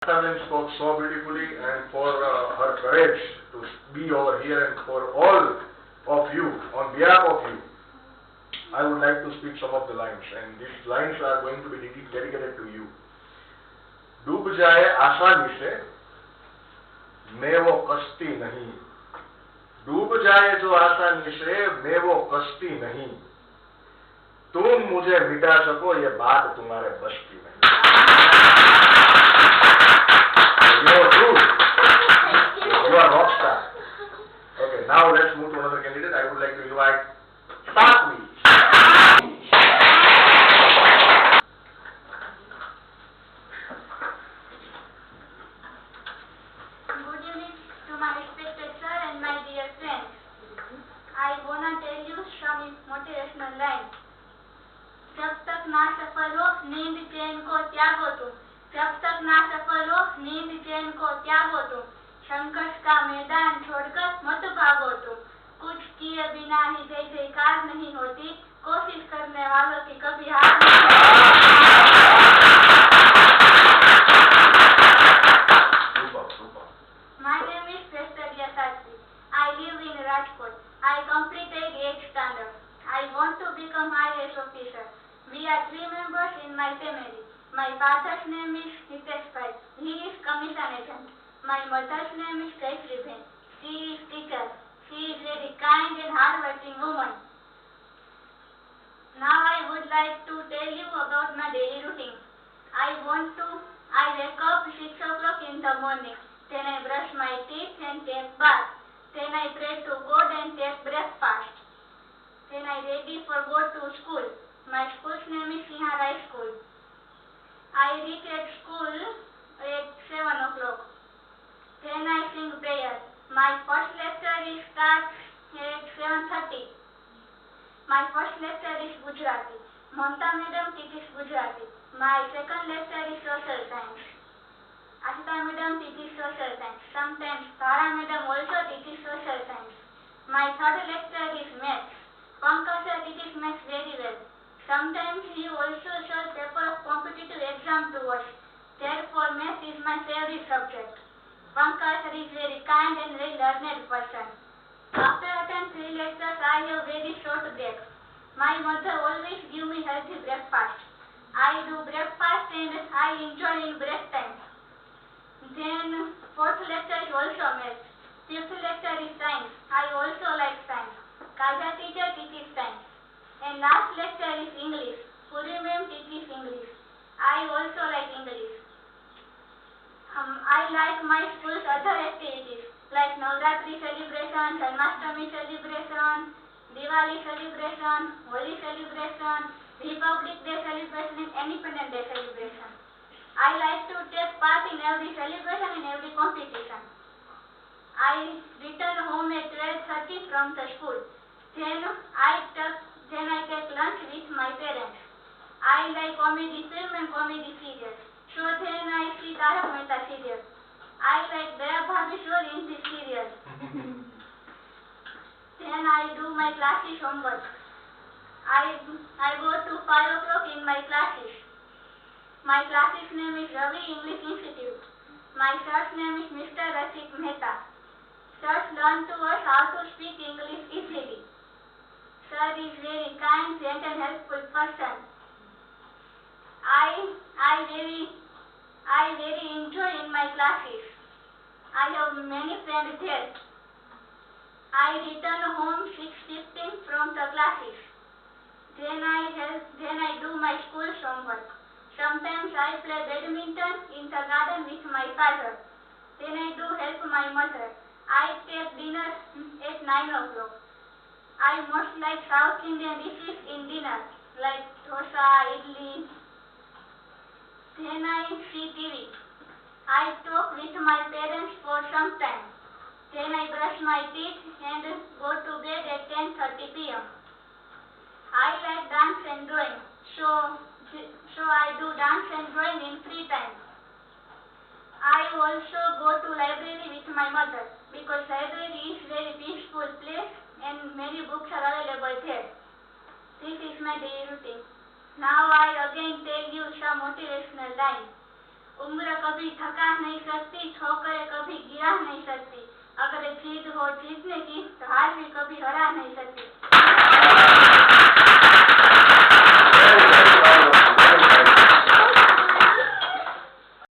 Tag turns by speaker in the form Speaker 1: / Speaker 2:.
Speaker 1: Tamlin spoke so beautifully, and for her courage to be over here, and for all of you, on behalf of you, I would like to speak some of the lines, and these lines are going to be dedicated to you. डूब जाए आसानी से मैं वो कश्ती नहीं, डूब जाए जो आसानी से मैं वो कश्ती नहीं, तुम मुझे मिटा सको ये बात तुम्हारे बस की नहीं. You are true. You are rockstar. Okay, now let's move to another candidate. I would like to invite Sakvi.
Speaker 2: Good evening to my respected sir and my dear friends. I wanna tell you some motivational lines. जब तक ना सफल हो नींद चैन को त्यागो तुम, जब तक ना सफल हो नींद चैन को त्यागो तुम, संकट का मैदान छोड़कर मत भागो तुम, कुछ किए बिना ही जय जयकार नहीं होती, कोशिश करने वालों की कभी हार नहीं होती. My name is Prasthya Sakvi. I live in Rajkot. I completed 8th standard. I want to become IAS officer. We are 3 members in my family. My father's name is Hitesh Pai. He is commission agent. My mother's name is Jayashree Ben. She is teacher. She is very kind and hardworking woman. Now I would like to tell you about my daily routine. I wake up 6 o'clock in the morning. Then I brush my teeth and take bath. Then I pray to God and take breakfast. Then I ready for go to school. My school's name is Sinha High School. I reach at school at 7 o'clock. Then I sing prayer. My first lecture is starts at 7:30. My first lecture is Gujarati. Mamta madam teaches Gujarati. My second lecture is social science. Ashita madam teaches social science. Sometimes Tara madam also teaches social science. My third lecture is maths. Pankaj sir teaches maths very well. Sometimes he also shows paper of competitive exam to us. Therefore maths is my favorite subject. Pankaj sir is very kind and very learned person. After attending 3 lectures I have very short break. My mother always give me healthy breakfast. I do breakfast and I enjoy in break time. Then 4th lecture is also maths. 5th lecture is science. I also like science. Kaja teacher teaches science. And last lecture is English. Puri ma'am teaches English. I also like English. I like my school's other activities like Navratri celebration, Janmashtami celebration, Diwali celebration, Holi celebration, Republic Day celebration and Independence Day celebration. I like to take part in every celebration and every competition. I return home at 12:30 from the school. Then I take lunch with my parents. I like comedy film and comedy serials. So then I see Tarak Mehta serial. I like Daya Bhabhi show in this serial. Then I do my classes homework. I go to 5 o'clock in my classes. My class's name is Ravi English Institute. My sir's name is Mr. Rashik Mehta. Sirs learn to us how to speak English easily. Sir is very kind, gentle and helpful person. I very enjoy in my classes. I have many friends there. I return home 6:15 from the classes. Then I do my school homework. Sometimes I play badminton in the garden with my father. Then I do help my mother. I take dinner at 9 o'clock. I most like South Indian dishes in dinner like dosa, idli. Then I see TV. I talk with my parents for some time. Then I brush my teeth and go to bed at 10:30 p.m. I like dance and drawing. So I do dance and drawing in free time. I also go to library with my mother because library is very peaceful place and many books are available there. This is my daily routine. Now I again tell you some motivational lines. उम्र कभी थका नहीं सकती, ठोकरें कभी गिरा नहीं सकती, अगर जीत हो जीतने की तो हार भी कभी हरा नहीं सकती।